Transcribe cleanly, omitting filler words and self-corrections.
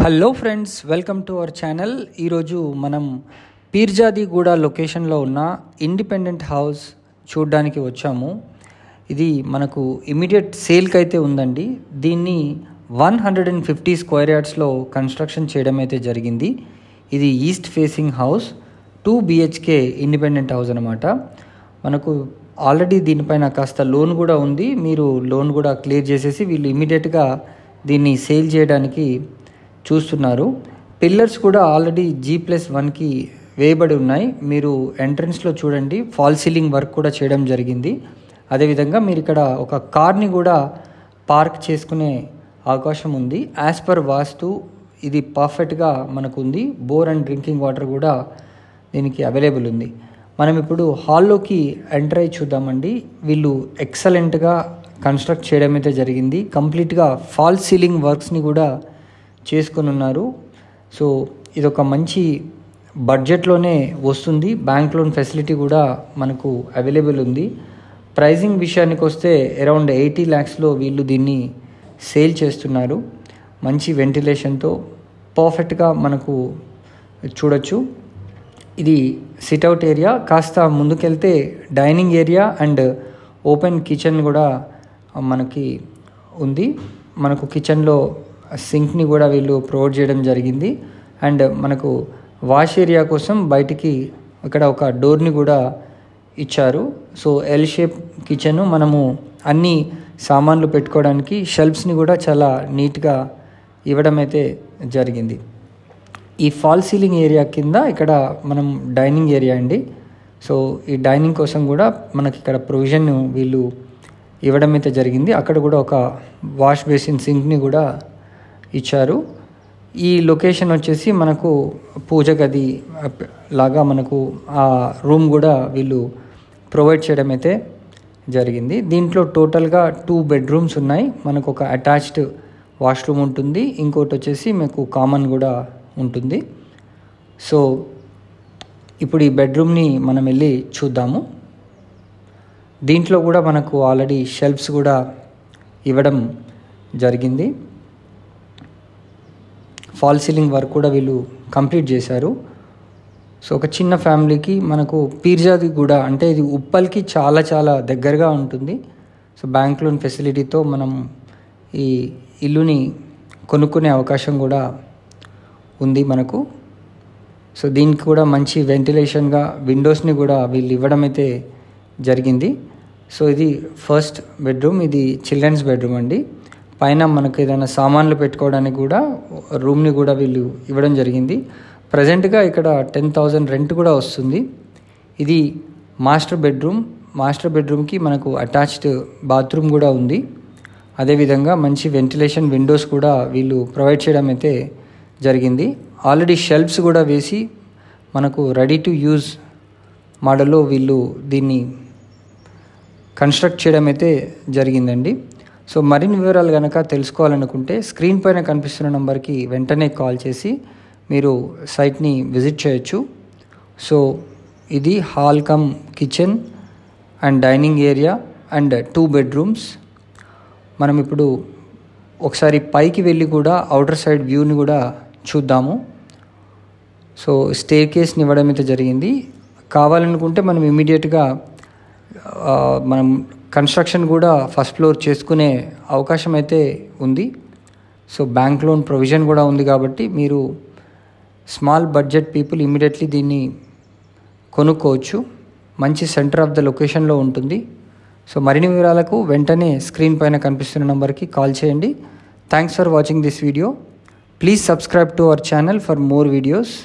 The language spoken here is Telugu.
Hello friends, welcome to our channel. ఈరోజు మనం పీర్జాదిగూడ లొకేషన్లో ఉన్న ఇండిపెండెంట్ హౌస్ చూడడానికి వచ్చాము. ఇది మనకు ఇమీడియట్ సేల్కి అయితే ఉందండి. దీన్ని 150 స్క్వేర్ యార్డ్స్లో కన్స్ట్రక్షన్ చేయడం అయితే జరిగింది. ఇది east facing house, 2 BHK independent house అనమాట. మనకు ఆల్రెడీ దీనిపైన కాస్త లోన్ కూడా ఉంది. మీరు లోన్ కూడా క్లియర్ చేసేసి వీళ్ళు ఇమీడియట్గా దీన్ని సేల్ చేయడానికి చూస్తున్నారు. పిల్లర్స్ కూడా ఆల్రెడీ G+1కి వేయబడి ఉన్నాయి. మీరు ఎంట్రన్స్లో చూడండి, ఫాల్ సీలింగ్ వర్క్ కూడా చేయడం జరిగింది. అదేవిధంగా మీరు ఇక్కడ ఒక కార్ని కూడా పార్క్ చేసుకునే అవకాశం ఉంది. యాజ్ పర్ వాస్తు ఇది పర్ఫెక్ట్గా మనకు ఉంది. బోర్ అండ్ డ్రింకింగ్ వాటర్ కూడా దీనికి అవైలబుల్ ఉంది. మనం ఇప్పుడు హాల్లోకి ఎంటర్ అయ్యి చూద్దామండి. వీళ్ళు ఎక్సలెంట్గా కన్స్ట్రక్ట్ చేయడం అయితే జరిగింది. కంప్లీట్గా ఫాల్ సీలింగ్ వర్క్స్ని కూడా చేసుకొని ఉన్నారు. సో ఇది ఒక మంచి బడ్జెట్లోనే వస్తుంది. బ్యాంక్ లోన్ ఫెసిలిటీ కూడా మనకు అవైలబుల్ ఉంది. ప్రైజింగ్ విషయానికి వస్తే అరౌండ్ 80 lakhsలో వీళ్ళు దీన్ని సేల్ చేస్తున్నారు. మంచి వెంటిలేషన్తో పర్ఫెక్ట్గా మనకు చూడొచ్చు. ఇది సిట్అవుట్ ఏరియా. కాస్త ముందుకెళ్తే dining area and open kitchen కూడా మనకి ఉంది. మనకు కిచెన్లో సింక్ని కూడా వీళ్ళు ప్రొవైడ్ చేయడం జరిగింది. అండ్ మనకు వాష్ ఏరియా కోసం బయటికి ఇక్కడ ఒక డోర్ని కూడా ఇచ్చారు. సో ఎల్ షేప్ కిచెను, మనము అన్ని సామాన్లు పెట్టుకోవడానికి షెల్ఫ్స్ని కూడా చాలా నీట్గా ఇవ్వడం అయితే జరిగింది. ఈ ఫాల్ సీలింగ్ ఏరియా కింద ఇక్కడ మనం డైనింగ్ ఏరియా అండి. సో ఈ డైనింగ్ కోసం కూడా మనకి ఇక్కడ ప్రొవిజన్ వీళ్ళు ఇవ్వడం అయితే జరిగింది. అక్కడ కూడా ఒక వాష్ బేసిన్ సింక్ని కూడా ఇచ్చారు. ఈ లొకేషన్ వచ్చేసి మనకు పూజ గది లాగా మనకు ఆ రూమ్ కూడా వీళ్ళు ప్రొవైడ్ చేయడం అయితే జరిగింది. దీంట్లో టోటల్గా 2 bedrooms ఉన్నాయి. మనకు ఒక అటాచ్డ్ వాష్రూమ్ ఉంటుంది, ఇంకోటి వచ్చేసి మీకు కామన్ కూడా ఉంటుంది. సో ఇప్పుడు ఈ బెడ్రూమ్ని మనం వెళ్ళి చూద్దాము. దీంట్లో కూడా మనకు ఆల్రెడీ షెల్ఫ్స్ కూడా ఇవ్వడం జరిగింది. ఫాల్ సీలింగ్ వర్క్ కూడా వీళ్ళు కంప్లీట్ చేశారు. సో ఒక చిన్న ఫ్యామిలీకి మనకు పీర్జాదిగూడ అంటే ఇది ఉప్పల్కి చాలా చాలా దగ్గరగా ఉంటుంది. సో బ్యాంక్ లోన్ ఫెసిలిటీతో మనం ఈ ఇల్లుని కొనుక్కునే అవకాశం కూడా ఉంది మనకు. సో దీనికి కూడా మంచి వెంటిలేషన్గా విండోస్ని కూడా వీళ్ళు ఇవ్వడం అయితే జరిగింది. సో ఇది ఫస్ట్ బెడ్రూమ్. ఇది చిల్డ్రన్స్ బెడ్రూమ్ అండి. పైన మనకు ఏదైనా సామాన్లు పెట్టుకోవడానికి కూడా రూమ్ని కూడా వీళ్ళు ఇవ్వడం జరిగింది. ప్రజెంట్గా ఇక్కడ 10,000 రెంట్ కూడా వస్తుంది. ఇది మాస్టర్ బెడ్రూమ్. మాస్టర్ బెడ్రూమ్కి మనకు అటాచ్డ్ బాత్రూమ్ కూడా ఉంది. అదేవిధంగా మంచి వెంటిలేషన్ విండోస్ కూడా వీళ్ళు ప్రొవైడ్ చేయడం అయితే జరిగింది. ఆల్రెడీ షెల్ఫ్స్ కూడా వేసి మనకు రెడీ టు యూజ్ మోడల్లో వీళ్ళు దీన్ని కన్స్ట్రక్ట్ చేయడం అయితే జరిగిందండి. సో మరిన్ని వివరాలు కనుక తెలుసుకోవాలనుకుంటే స్క్రీన్ పైన కనిపిస్తున్న నెంబర్కి వెంటనే కాల్ చేసి మీరు సైట్ని విజిట్ చేయొచ్చు. సో ఇది hall come kitchen and dining area and 2 bedrooms. మనం ఇప్పుడు ఒకసారి పైకి వెళ్ళి కూడా అవుటర్ సైడ్ వ్యూని కూడా చూద్దాము. సో స్టేర్ కేస్ని ఇవ్వడం అయితే జరిగింది. కావాలనుకుంటే మనం ఇమీడియట్గా మనం కన్స్ట్రక్షన్ కూడా ఫస్ట్ ఫ్లోర్ చేసుకునే అవకాశం అయితే ఉంది. సో బ్యాంక్ లోన్ ప్రొవిజన్ కూడా ఉంది కాబట్టి మీరు స్మాల్ బడ్జెట్ పీపుల్ ఇమీడియట్లీ దీన్ని కొనుక్కోవచ్చు. మంచి సెంటర్ ఆఫ్ ద లొకేషన్లో ఉంటుంది. సో మరిన్ని వివరాలకు వెంటనే స్క్రీన్ పైన కనిపిస్తున్న నెంబర్కి కాల్ చేయండి. Thanks for watching this video. Please subscribe to our channel for more videos.